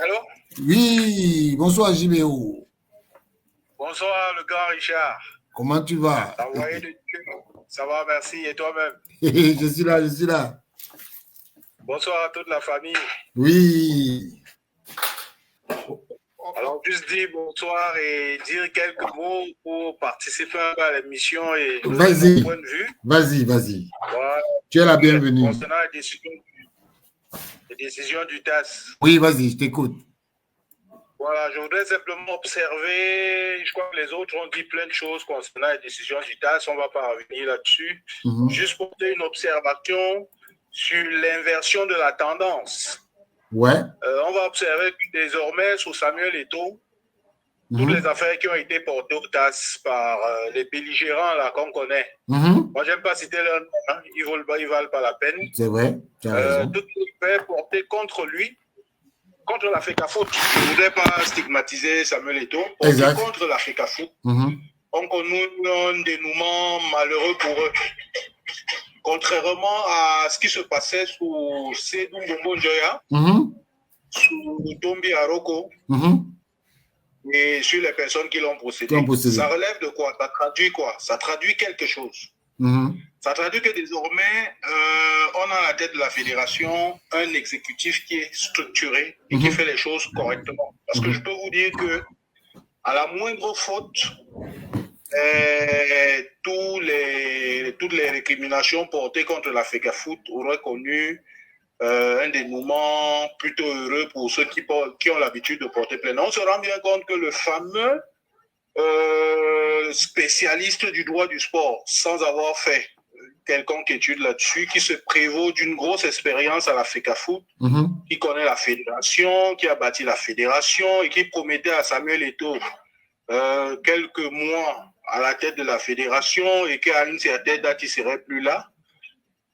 Allô? Oui, bonsoir JBO. Bonsoir, le grand Richard. Comment tu vas? Envoyé de Dieu. Ça va, merci. Et toi-même? Je suis là, je suis là. Bonsoir à toute la famille. Oui. Alors, juste dire bonsoir et dire quelques mots pour participer à l'émission et donner mon Vas-y, point de vue. vas-y, vas-y. Voilà, Tu es la bienvenue. concernant les décisions du TAS. Oui, vas-y, je t'écoute. Voilà, je voudrais simplement observer, je crois que les autres ont dit plein de choses concernant les décisions du TAS, on ne va pas revenir là-dessus. Juste pour faire une observation sur l'inversion de la tendance. Ouais. On va observer que désormais, sous Samuel Eto'o, toutes les affaires qui ont été portées au TAS par les belligérants là qu'on connaît. Moi, j'aime pas citer leur nom, hein. Ils valent pas la peine. C'est vrai, tu as raison. Toutes les affaires portées contre lui, contre la FECAFOOT. Je ne voudrais pas stigmatiser Samuel Eto'o. Portées contre la FECAFOOT. On connaît un dénouement malheureux pour eux. Contrairement à ce qui se passait sous Sédou Bombo Njoya, sous Tombi Aroko, et sur les personnes qui l'ont procédé. Ça relève de quoi? Ça traduit quoi? Ça traduit quelque chose. Ça traduit que désormais, on a à la tête de la fédération un exécutif qui est structuré et qui fait les choses correctement. Parce que je peux vous dire que à la moindre faute, toutes les récriminations portées contre la FECAFOOT auraient connu un dénouement plutôt heureux pour ceux qui ont l'habitude de porter plainte. On se rend bien compte que le fameux spécialiste du droit du sport, sans avoir fait quelconque étude là-dessus, qui se prévaut d'une grosse expérience à la FECAFOOT, qui connaît la fédération, qui a bâti la fédération et qui promettait à Samuel Eto'o quelques mois à la tête de la fédération et qu'à une certaine date, il ne serait plus là.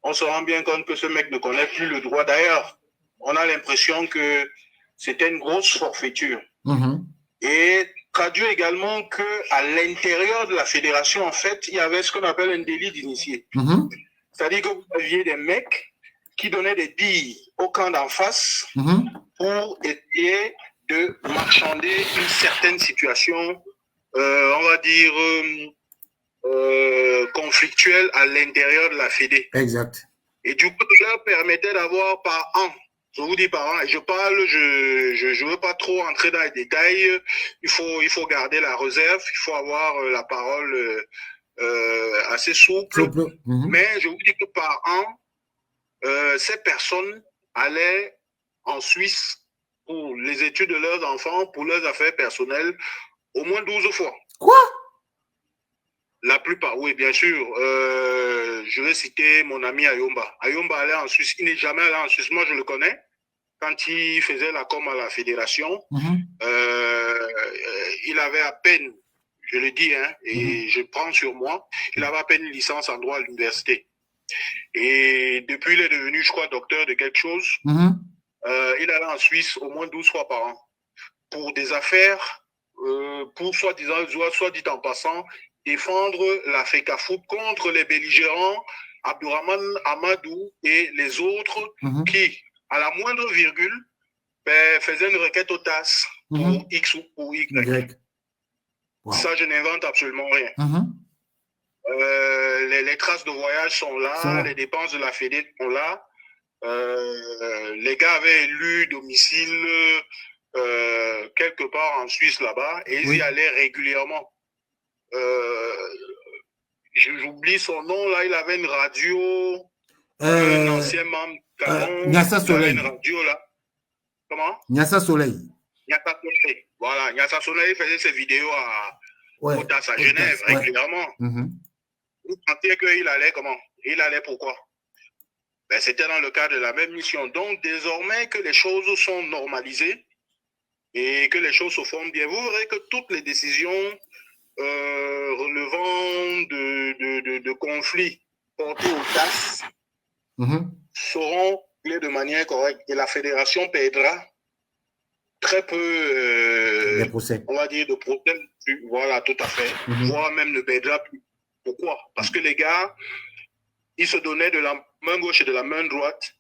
On se rend bien compte que ce mec ne connaît plus le droit. D'ailleurs, on a l'impression que c'était une grosse forfaiture. Et traduit également qu'à l'intérieur de la fédération, en fait, il y avait ce qu'on appelle un délit d'initié. C'est-à-dire que vous aviez des mecs qui donnaient des billes au camp d'en face pour essayer de marchander une certaine situation, on va dire, conflictuelle à l'intérieur de la fédé. Exact. Et du coup, ça leur permettait d'avoir par an, je vous dis par an, et je parle, je veux pas trop entrer dans les détails, il faut garder la réserve, il faut avoir la parole assez souple. Mais je vous dis que par an, ces personnes allaient en Suisse pour les études de leurs enfants, pour leurs affaires personnelles, au moins 12 fois. Quoi? La plupart, oui, bien sûr. Je vais citer mon ami Ayomba. Ayomba allait en Suisse. Il n'est jamais allé en Suisse. Moi, je le connais. Quand il faisait la com à la fédération, il avait à peine, je le dis, hein, et je prends sur moi, il avait à peine une licence en droit à l'université. Et depuis, il est devenu, je crois, docteur de quelque chose. Il allait en Suisse au moins 12 fois par an pour des affaires, pour soit dit en passant, défendre la FECAFOOT contre les belligérants, Abdourahman Amadou et les autres qui, à la moindre virgule, faisaient une requête au TAS pour X ou pour Y. Wow. Ça, je n'invente absolument rien. Les traces de voyage sont là, les dépenses de la Fédé sont là. Les gars avaient élu domicile quelque part en Suisse là-bas et ils y allaient régulièrement. J'oublie son nom là, il avait une radio, un ancien membre Canon, Nyassa Soleil. Une radio là. Comment? Nyassa Soleil. Nyassa Soleil. Voilà, Nyassa Soleil faisait ses vidéos au TAS à Genève régulièrement. Vous pensiez qu'il allait comment? Il allait pourquoi? C'était dans le cadre de la même mission. Donc désormais que les choses sont normalisées et que les choses se font bien, vous verrez que toutes les décisions relevant de conflits portés au TAS seront réglés de manière correcte et la fédération perdra très peu, on va dire, de procès. Voilà, tout à fait. Voire même ne perdra plus. Pourquoi? Parce que les gars, ils se donnaient de la main gauche et de la main droite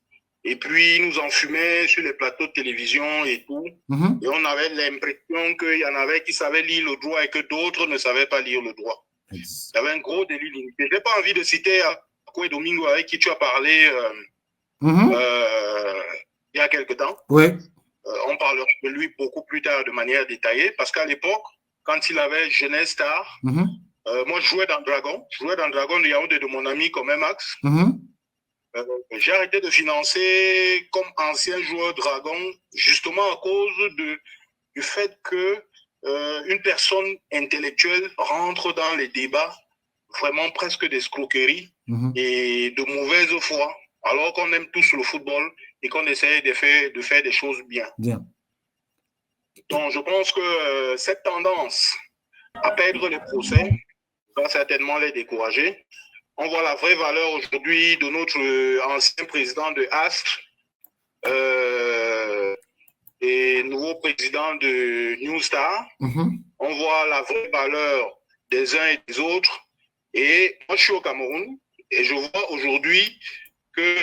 Et puis, ils nous enfumaient sur les plateaux de télévision et tout. Et on avait l'impression qu'il y en avait qui savaient lire le droit et que d'autres ne savaient pas lire le droit. Il y avait un gros délit limité. Je n'ai pas envie de citer Akwe Domingo avec qui tu as parlé il y a quelque temps. Oui. On parlera de lui beaucoup plus tard de manière détaillée parce qu'à l'époque, quand il avait Jeunesse Star, moi je jouais dans Dragon. Je jouais dans Dragon de Yaoundé de mon ami comme Max. J'ai arrêté de financer comme ancien joueur Dragon justement à cause du fait que une personne intellectuelle rentre dans les débats vraiment presque d'escroquerie et de mauvaise foi, alors qu'on aime tous le football et qu'on essaie de faire des choses bien. Donc je pense que cette tendance à perdre les procès va certainement les décourager. On voit la vraie valeur aujourd'hui de notre ancien président de Astre et nouveau président de New Star. On voit la vraie valeur des uns et des autres. Et moi, je suis au Cameroun et je vois aujourd'hui que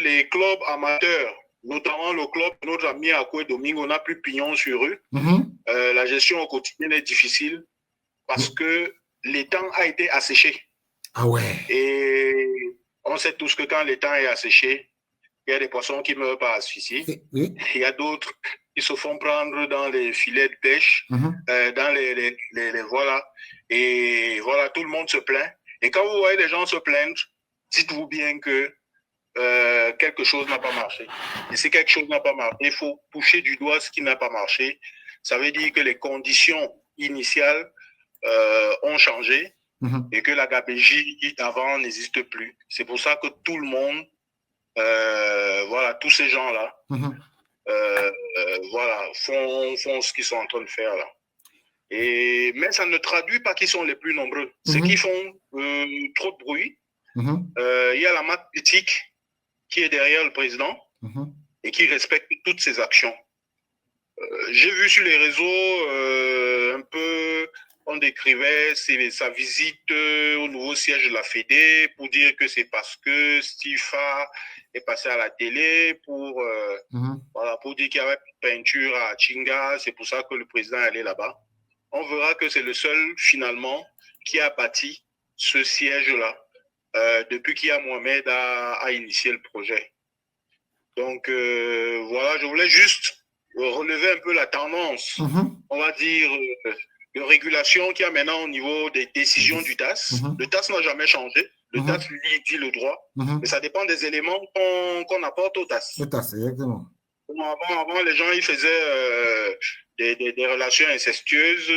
les clubs amateurs, notamment le club de notre ami Akwe Domingo, n'a plus pignon sur rue. La gestion au quotidien est difficile parce que l'étang a été asséché. Ah ouais. Et on sait tous que quand l'étang est asséché, il y a des poissons qui meurent par asphyxie. Il y a d'autres qui se font prendre dans les filets de pêche, dans les voilà. Et voilà, tout le monde se plaint. Et quand vous voyez les gens se plaindre, dites-vous bien que quelque chose n'a pas marché. Et si quelque chose n'a pas marché, il faut toucher du doigt ce qui n'a pas marché. Ça veut dire que les conditions initiales ont changé et que la gabegie d'avant n'existe plus. C'est pour ça que tout le monde, voilà, tous ces gens-là, voilà, font ce qu'ils sont en train de faire là. Mais ça ne traduit pas qu'ils sont les plus nombreux. Ceux qui font trop de bruit, il y a la masse critique qui est derrière le président et qui respecte toutes ses actions. J'ai vu sur les réseaux un peu, on décrivait sa visite au nouveau siège de la Fédé pour dire que c'est parce que Stifa est passé à la télé pour, voilà, pour dire qu'il y avait une peinture à Chinga, c'est pour ça que le président est allé là-bas. On verra que c'est le seul, finalement, qui a bâti ce siège-là depuis qu'Ia Mohamed a initié le projet. Donc, voilà, je voulais juste relever un peu la tendance, on va dire, de régulation qu'il y a maintenant au niveau des décisions du TAS. Le TAS n'a jamais changé. Le TAS, lui, dit le droit. Mais ça dépend des éléments qu'on apporte au TAS. Le TAS, exactement. Avant, les gens, ils faisaient des relations incestueuses.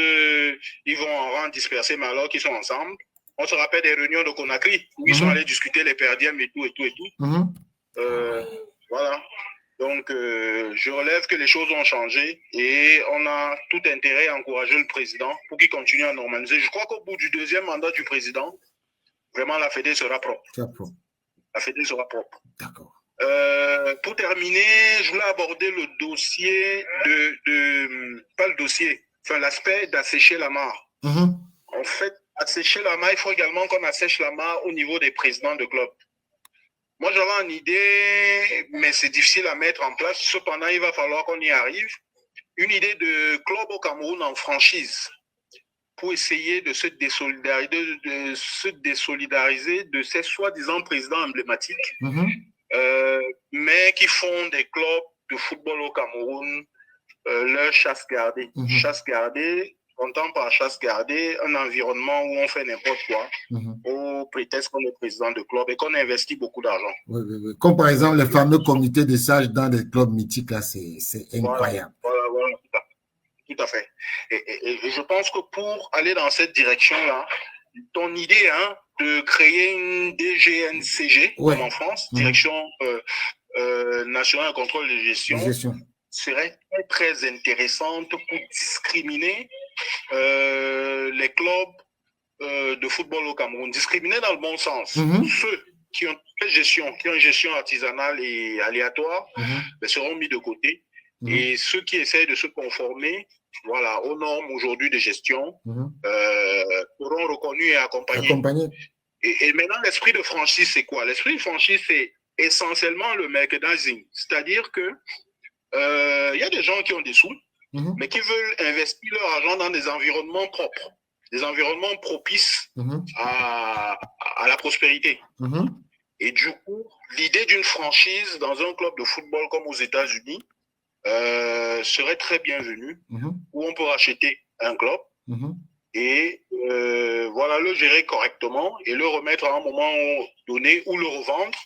Ils vont en rang dispersé, mais alors qu'ils sont ensemble. On se rappelle des réunions de Conakry où ils sont allés discuter les perdièmes et tout. Voilà. Donc, je relève que les choses ont changé et on a tout intérêt à encourager le président pour qu'il continue à normaliser. Je crois qu'au bout du deuxième mandat du président, vraiment, la Fédé sera propre. La Fédé sera propre. D'accord. Pour terminer, je voulais aborder le dossier pas le dossier, enfin l'aspect d'assécher la mare. En fait, assécher la mare, il faut également qu'on assèche la mare au niveau des présidents de clubs. Moi, j'avais une idée, mais c'est difficile à mettre en place. Cependant, il va falloir qu'on y arrive. Une idée de club au Cameroun en franchise pour essayer de se désolidariser de ces soi-disant présidents emblématiques, mais qui font des clubs de football au Cameroun leur chasse gardée. Chasse gardée, on entend par chasse gardée un environnement où on fait n'importe quoi, au prétexte qu'on est président de club et qu'on investit beaucoup d'argent. Oui. Comme par exemple les fameux comités de sages dans les clubs mythiques, là, c'est incroyable. Voilà, tout à fait. Et je pense que pour aller dans cette direction-là, ton idée de créer une DGNCG, comme en France, Direction nationale de contrôle de gestion, serait très, très intéressante pour discriminer les clubs de football au Cameroun. Discriminer dans le bon sens. Ceux qui ont une gestion artisanale et aléatoire seront mis de côté. Et ceux qui essayent de se conformer aux normes aujourd'hui de gestion seront reconnus et accompagnés. Et maintenant, l'esprit de franchise, c'est quoi? L'esprit de franchise, c'est essentiellement le merchandising. C'est-à-dire que y a des gens qui ont des sous, mais qui veulent investir leur argent dans des environnements propres, des environnements propices à la prospérité. Et du coup, l'idée d'une franchise dans un club de football comme aux États-Unis serait très bienvenue, où on peut racheter un club et voilà, le gérer correctement et le remettre à un moment donné ou le revendre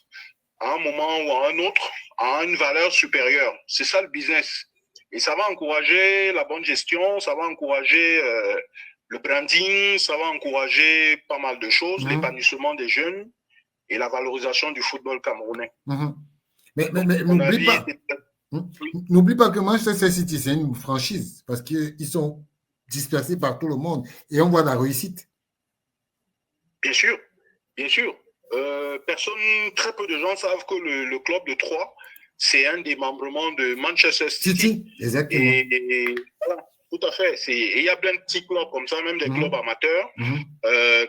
à un moment ou à un autre à une valeur supérieure. C'est ça le business. Et ça va encourager la bonne gestion, ça va encourager le branding, ça va encourager pas mal de choses, l'épanouissement des jeunes et la valorisation du football camerounais. Mais n'oublie pas que Manchester City, c'est une franchise parce qu'ils sont dispersés par tout le monde et on voit la réussite. Bien sûr, bien sûr. Très peu de gens savent que le club de Troyes, c'est un des membrements de Manchester City. Exactement. Et voilà, tout à fait. Et il y a plein de petits clubs comme ça, même des clubs amateurs,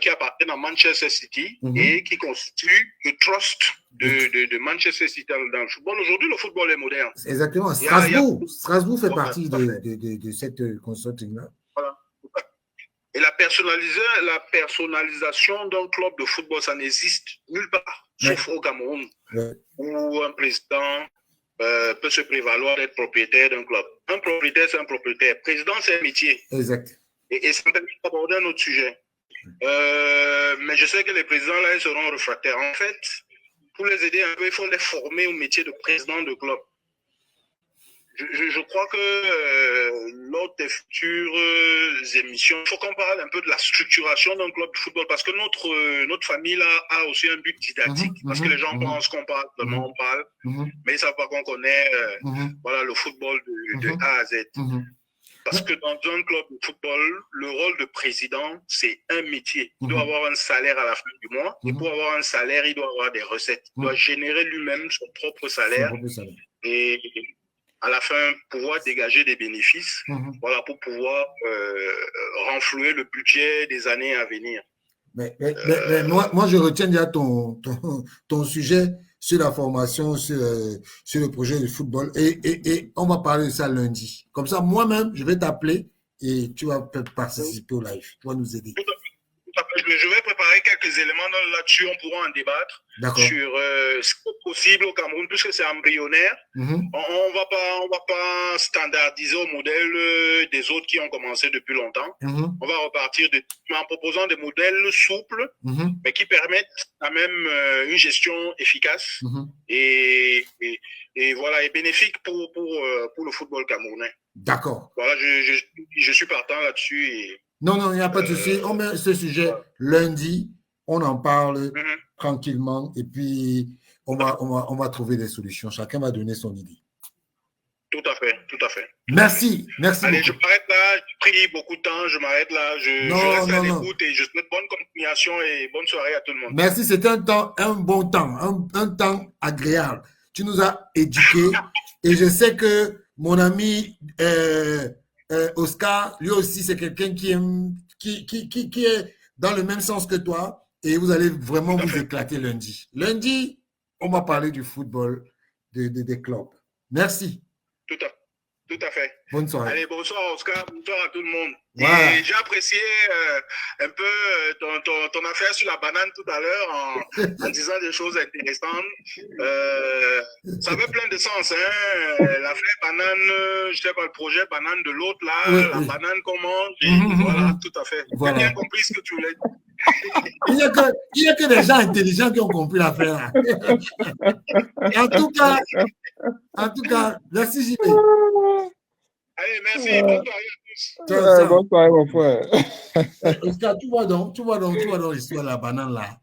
qui appartiennent à Manchester City et qui constituent le trust de Manchester City dans le football. Aujourd'hui, le football est moderne. Exactement. Strasbourg fait partie de cette consorting-là. Voilà. Et la personnalisation d'un club de football, ça n'existe nulle part, sauf au Cameroun, où un président peut se prévaloir d'être propriétaire d'un club. Un propriétaire, c'est un propriétaire. Président, c'est un métier. Exact. Et ça me permet d'aborder un autre sujet. Mais je sais que les présidents, là, ils seront réfractaires. En fait, pour les aider un peu, il faut les former au métier de président de club. Je crois que lors des futures émissions, il faut qu'on parle un peu de la structuration d'un club de football parce que notre famille là, a aussi un but didactique parce que les gens pensent qu'on parle, seulement on parle, mais ils ne savent pas qu'on connaît voilà, le football de A à Z. Parce que dans un club de football, le rôle de président, c'est un métier. Il doit avoir un salaire à la fin du mois et pour avoir un salaire, il doit avoir des recettes. Il doit générer lui-même son propre salaire et à la fin, pouvoir dégager des bénéfices voilà, pour pouvoir renflouer le budget des années à venir. Mais moi, je retiens déjà ton sujet sur la formation, sur le projet de football. Et on va parler de ça lundi. Comme ça, moi-même, je vais t'appeler et tu vas participer au live. Tu vas nous aider. Je vais préparer quelques éléments là-dessus, on pourra en débattre sur ce qui est possible au Cameroun, puisque c'est embryonnaire. On va pas standardiser au modèle des autres qui ont commencé depuis longtemps. On va repartir en proposant des modèles souples, mais qui permettent quand même une gestion efficace et voilà, et bénéfique pour le football camerounais. D'accord. Voilà, je suis partant là-dessus et non, il n'y a pas de souci. On met ce sujet lundi, on en parle tranquillement et puis on va trouver des solutions. Chacun va donner son idée. Tout à fait. Merci Allez, beaucoup. je m'arrête là, j'ai pris beaucoup de temps, je m'arrête là, je reste à l'écoute et je souhaite bonne continuation et bonne soirée à tout le monde. Merci, c'était un bon temps, un temps agréable. Tu nous as éduqués et je sais que mon ami Oscar, lui aussi, c'est quelqu'un qui est dans le même sens que toi et vous allez vraiment vous éclater lundi. Lundi, on va parler du football des clubs. Merci. Tout à fait. Bonne soirée. Allez, bonsoir Oscar, bonsoir à tout le monde. Voilà. Et j'ai apprécié un peu ton affaire sur la banane tout à l'heure en disant des choses intéressantes. Ça avait plein de sens. L'affaire banane, je sais pas, le projet banane de l'autre là, la banane qu'on mange. Voilà, tout à fait. Voilà. J'ai bien compris ce que tu voulais dire. Il n'y a que des gens intelligents qui ont compris l'affaire. En tout cas, merci JP. Allez, merci. Bonne soirée à tous. Bonne soirée, mon frère. Oscar, tu vois donc l'histoire de la banane là.